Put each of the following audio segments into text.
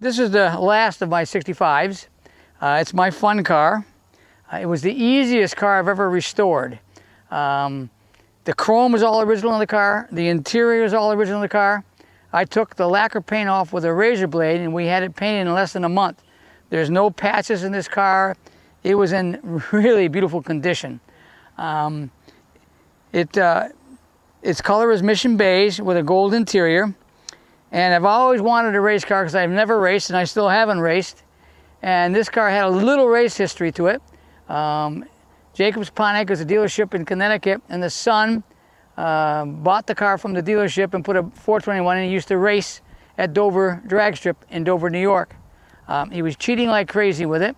This is the last of my 65s. It's my fun car. It was the easiest car I've ever restored. The chrome is all original in the car. The interior is all original in the car. I took the lacquer paint off with a razor blade and we had it painted in less than a month. There's no patches in this car. It was in really beautiful condition. Its color is Mission Beige with a gold interior. And I've always wanted a race car because I've never raced and I still haven't raced. And this car had a little race history to it. Jacobs Pontiac is a dealership in Connecticut, and the son bought the car from the dealership and put a 421 in. He used to race at Dover Drag Strip in Dover, New York. He was cheating like crazy with it,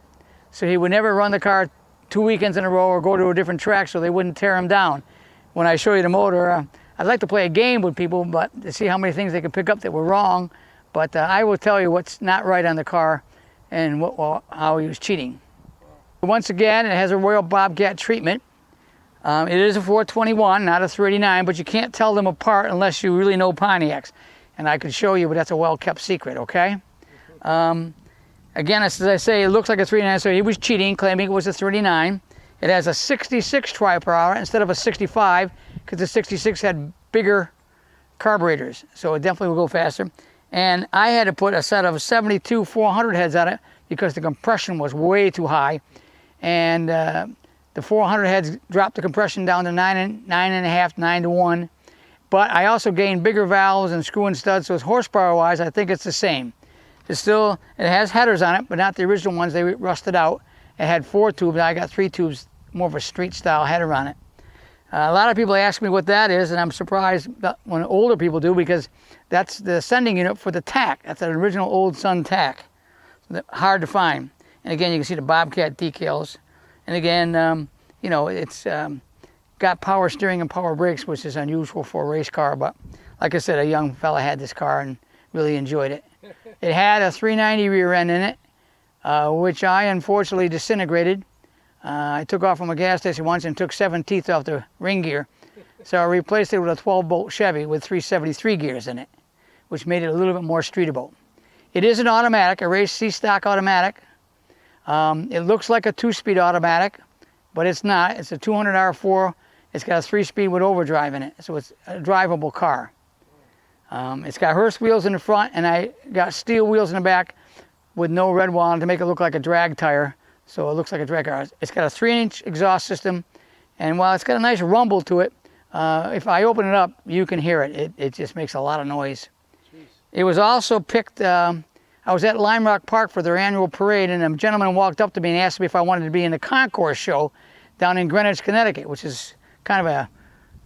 so he would never run the car 2 weekends in a row or go to a different track so they wouldn't tear him down. When I show you the motor, I'd like to play a game with people, but to see how many things they could pick up that were wrong. But I will tell you what's not right on the car and how he was cheating. Once again, it has a Royal Bobcat treatment. It is a 421, not a 389, but you can't tell them apart unless you really know Pontiacs. And I could show you, but that's a well-kept secret, okay? Again, as I say, it looks like a 389, so he was cheating, claiming it was a 389. It has a 66 tri-per-hour instead of a 65, because the 66 had bigger carburetors, so it definitely will go faster. And I had to put a set of 72 400 heads on it because the compression was way too high. And the 400 heads dropped the compression down to 9.5, 9 to 1. But I also gained bigger valves and screw and studs, so horsepower-wise, I think it's the same. It has headers on it, but not the original ones. They rusted out. It had 4 tubes. I got 3 tubes, more of a street-style header on it. A lot of people ask me what that is, and I'm surprised when older people do, because that's the sending unit for the tack. That's an original old Sun tack. Hard to find. And again, you can see the Bobcat decals. And again, you know, it's got power steering and power brakes, which is unusual for a race car. But like I said, a young fella had this car and really enjoyed it. It had a 390 rear end in it, which I unfortunately disintegrated. I took off from a gas station once and took 7 teeth off the ring gear. So I replaced it with a 12-bolt Chevy with 373 gears in it, which made it a little bit more streetable. It is an automatic, a race C-stock automatic. It looks like a 2-speed automatic, but it's not. It's a 200 R4. It's got a 3-speed with overdrive in it, so it's a drivable car. It's got Hurst wheels in the front, and I got steel wheels in the back with no red wall to make it look like a drag tire, so it looks like a drag car. It's got a 3-inch exhaust system, and while it's got a nice rumble to it, if I open it up, you can hear it. It just makes a lot of noise. Jeez. It was also picked, I was at Lime Rock Park for their annual parade, and a gentleman walked up to me and asked me if I wanted to be in the concourse show down in Greenwich, Connecticut, which is kind of a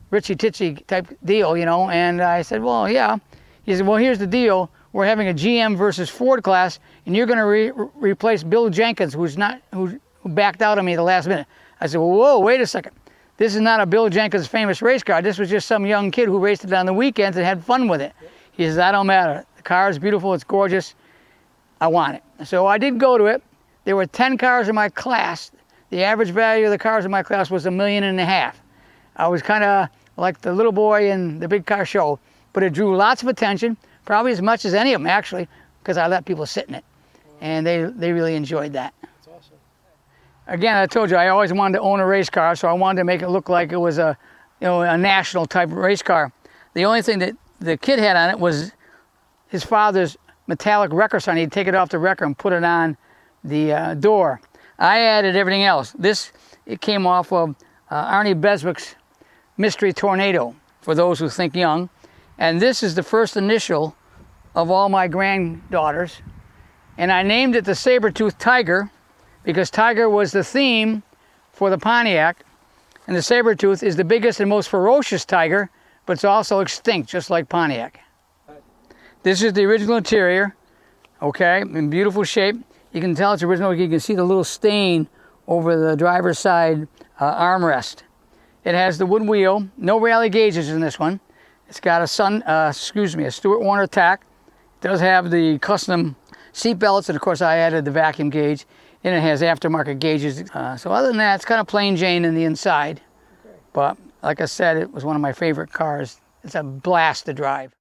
Ritchie-titchy type deal, you know, and I said, well, yeah. He said, well, here's the deal. We're having a GM versus Ford class, and you're going to replace Bill Jenkins, who backed out on me at the last minute. I said, well, whoa, wait a second. This is not a Bill Jenkins famous race car. This was just some young kid who raced it on the weekends and had fun with it. He says, that don't matter. The car is beautiful. It's gorgeous. I want it. So I did go to it. There were 10 cars in my class. The average value of the cars in my class was $1.5 million. I was kind of like the little boy in the big car show, but it drew lots of attention, probably as much as any of them actually, because I let people sit in it, and they really enjoyed that. That's awesome. Again, I told you I always wanted to own a race car, so I wanted to make it look like it was a national type race car. The only thing that the kid had on it was his father's metallic wrecker sign. He'd take it off the wrecker and put it on the door. I added everything else. It came off of Arnie Beswick's Mystery Tornado, for those who think young. And this is the first initial of all my granddaughters. And I named it the Saber-Tooth Tiger because tiger was the theme for the Pontiac. And the Saber-Tooth is the biggest and most ferocious tiger, but it's also extinct, just like Pontiac. This is the original interior, okay, in beautiful shape. You can tell it's original. You can see the little stain over the driver's side armrest. It has the wood wheel, no rally gauges in this one. It's got a Stewart Warner tack. It does have the custom seat belts, and of course I added the vacuum gauge, and it has aftermarket gauges. So other than that, it's kind of plain Jane in the inside. Okay. But like I said, it was one of my favorite cars. It's a blast to drive.